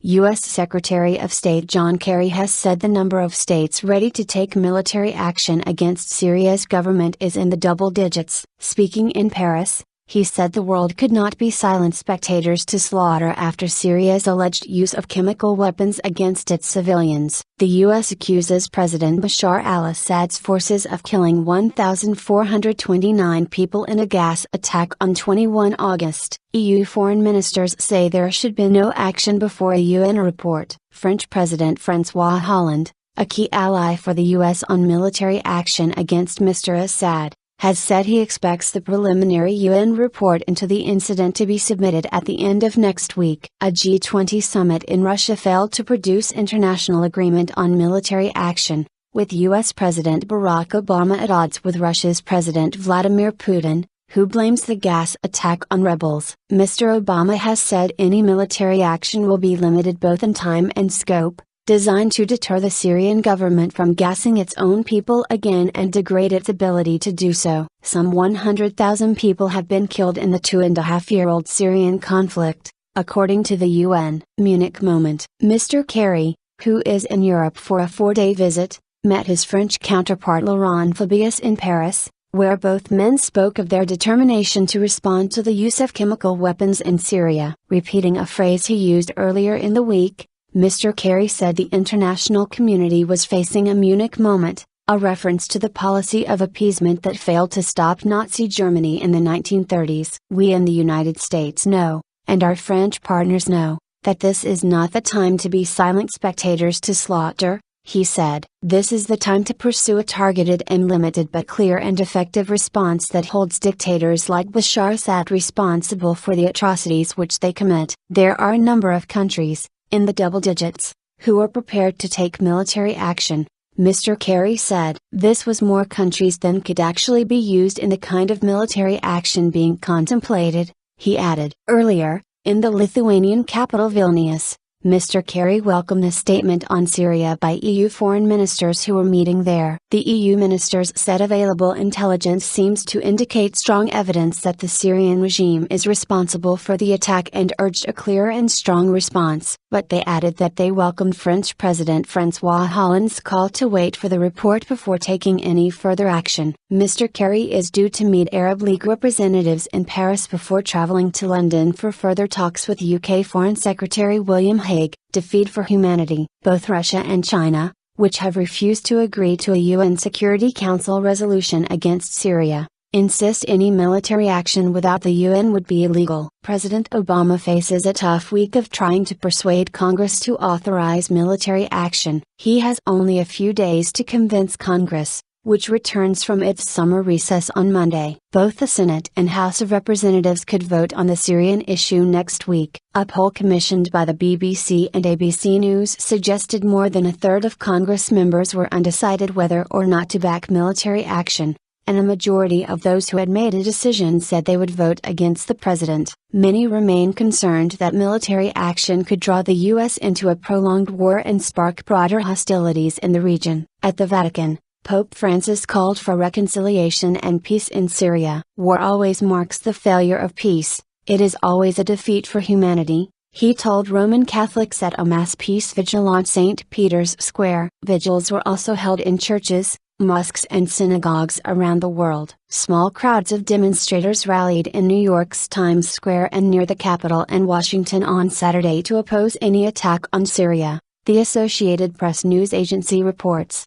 U.S. Secretary of State John Kerry has said the number of states ready to take military action against Syria's government is in the double digits. Speaking in Paris, he said the world could not be silent spectators to slaughter after Syria's alleged use of chemical weapons against its civilians. The U.S. accuses President Bashar al-Assad's forces of killing 1,429 people in a gas attack on 21 August. EU foreign ministers say there should be no action before a UN report. French President Francois Hollande, a key ally for the U.S. on military action against Mr Assad, has said he expects the preliminary UN report into the incident to be submitted at the end of next week. A G20 summit in Russia failed to produce international agreement on military action, with US President Barack Obama at odds with Russia's President Vladimir Putin, who blames the gas attack on rebels. Mr. Obama has said any military action will be limited both in time and scope, designed to deter the Syrian government from gassing its own people again and degrade its ability to do so. Some 100,000 people have been killed in the 2.5-year-old Syrian conflict, according to the UN. Munich moment. Mr. Kerry, who is in Europe for a 4-day visit, met his French counterpart Laurent Fabius in Paris, where both men spoke of their determination to respond to the use of chemical weapons in Syria. Repeating a phrase he used earlier in the week, Mr. Kerry said the international community was facing a Munich moment, a reference to the policy of appeasement that failed to stop Nazi Germany in the 1930s. We in the United States know, and our French partners know, that this is not the time to be silent spectators to slaughter, he said. This is the time to pursue a targeted and limited but clear and effective response that holds dictators like Bashar Assad responsible for the atrocities which they commit. There are a number of countries, in the double digits, who are prepared to take military action, Mr. Kerry said. This was more countries than could actually be used in the kind of military action being contemplated, he added. Earlier, in the Lithuanian capital Vilnius, Mr. Kerry welcomed the statement on Syria by EU foreign ministers who were meeting there. The EU ministers said available intelligence seems to indicate strong evidence that the Syrian regime is responsible for the attack and urged a clear and strong response, but they added that they welcomed French President Francois Hollande's call to wait for the report before taking any further action. Mr. Kerry is due to meet Arab League representatives in Paris before travelling to London for further talks with UK Foreign Secretary William Hague. Defeat for humanity. Both Russia and China, which have refused to agree to a UN Security Council resolution against Syria, insist any military action without the UN would be illegal. President Obama faces a tough week of trying to persuade Congress to authorize military action. He has only a few days to convince Congress, which returns from its summer recess on Monday. Both the Senate and House of Representatives could vote on the Syrian issue next week. A poll commissioned by the BBC and ABC News suggested more than a third of Congress members were undecided whether or not to back military action, and a majority of those who had made a decision said they would vote against the president. Many remain concerned that military action could draw the U.S. into a prolonged war and spark broader hostilities in the region. At the Vatican, Pope Francis called for reconciliation and peace in Syria. War always marks the failure of peace, it is always a defeat for humanity, he told Roman Catholics at a mass peace vigil on St. Peter's Square. Vigils were also held in churches, mosques and synagogues around the world. Small crowds of demonstrators rallied in New York's Times Square and near the Capitol and Washington on Saturday to oppose any attack on Syria, the Associated Press news agency reports.